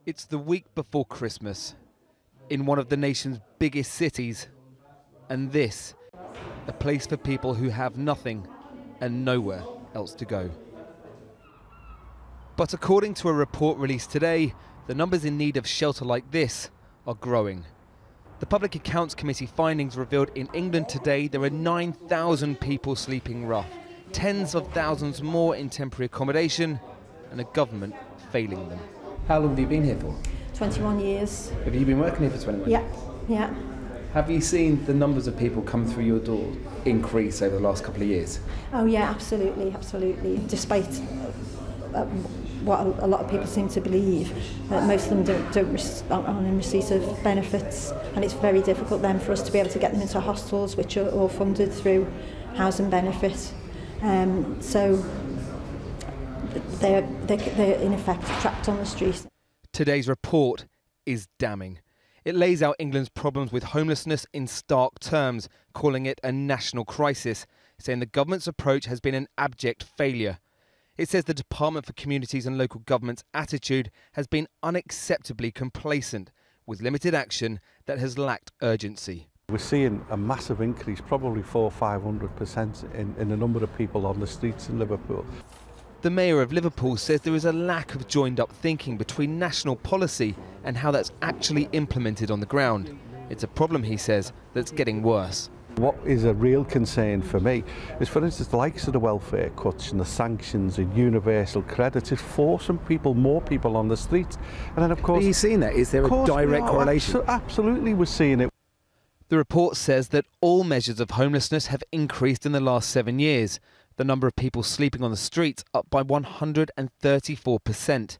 It's the week before Christmas in one of the nation's biggest cities, and this, a place for people who have nothing and nowhere else to go. But according to a report released today, the numbers in need of shelter like this are growing. The Public Accounts Committee findings revealed in England today there are 9,000 people sleeping rough, tens of thousands more in temporary accommodation, and a government failing them. How long have you been here for? 21 years. Have you been working here for 21 years? Yeah. Have you seen the numbers of people come through your door increase over the last couple of years? Oh yeah, absolutely. Despite what a lot of people seem to believe, that most of them aren't in receipt of benefits, and it's very difficult then for us to be able to get them into hostels, which are all funded through housing benefit. So they're in effect trapped on the street. Today's report is damning. It lays out England's problems with homelessness in stark terms, calling it a national crisis, saying the government's approach has been an abject failure. It says the Department for Communities and Local Government's attitude has been unacceptably complacent, with limited action that has lacked urgency. We're seeing a massive increase, probably 400% or 500% in the number of people on the streets in Liverpool. The Mayor of Liverpool says there is a lack of joined-up thinking between national policy and how that's actually implemented on the ground. It's a problem, he says, that's getting worse. What is a real concern for me is, for instance, the likes of the welfare cuts and the sanctions and universal credit is forcing more people on the streets. And then, of course... Are you seeing that? Is there a direct correlation? Absolutely, we're seeing it. The report says that all measures of homelessness have increased in the last 7 years. The number of people sleeping on the streets up by 134%.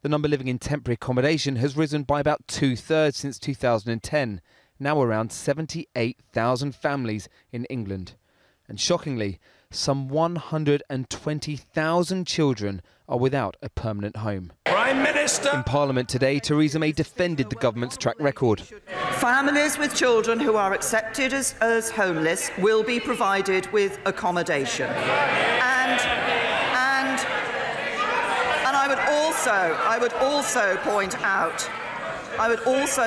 The number living in temporary accommodation has risen by about 2/3 since 2010, now around 78,000 families in England. And shockingly, some 120,000 children are without a permanent home. Prime Minister! In Parliament today, Theresa May defended the government's track record. Families with children who are accepted as homeless will be provided with accommodation. And I would also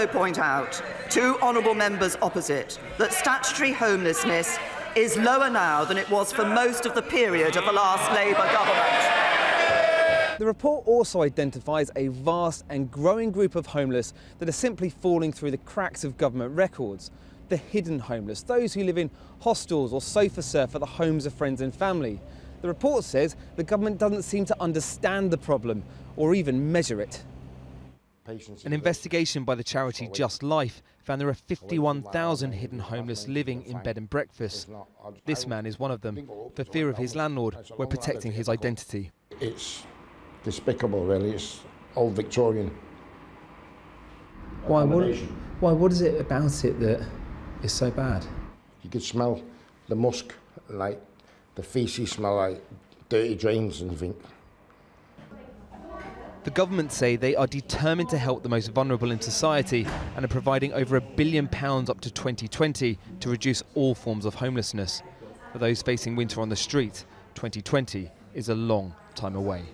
point out to honourable members opposite that statutory homelessness is lower now than it was for most of the period of the last Labour government. The report also identifies a vast and growing group of homeless that are simply falling through the cracks of government records. The hidden homeless, those who live in hostels or sofa surf at the homes of friends and family. The report says the government doesn't seem to understand the problem or even measure it. An investigation by the charity Just Life found there are 51,000 hidden homeless living in bed and breakfast. This man is one of them. For fear of his landlord, we're protecting his identity. It's despicable, really. It's old Victorian. Why? What is it about it that is so bad? You could smell the musk, like the faeces smell like dirty drains, and you think. The government say they are determined to help the most vulnerable in society and are providing over £1 billion up to 2020 to reduce all forms of homelessness. For those facing winter on the street, 2020 is a long time away.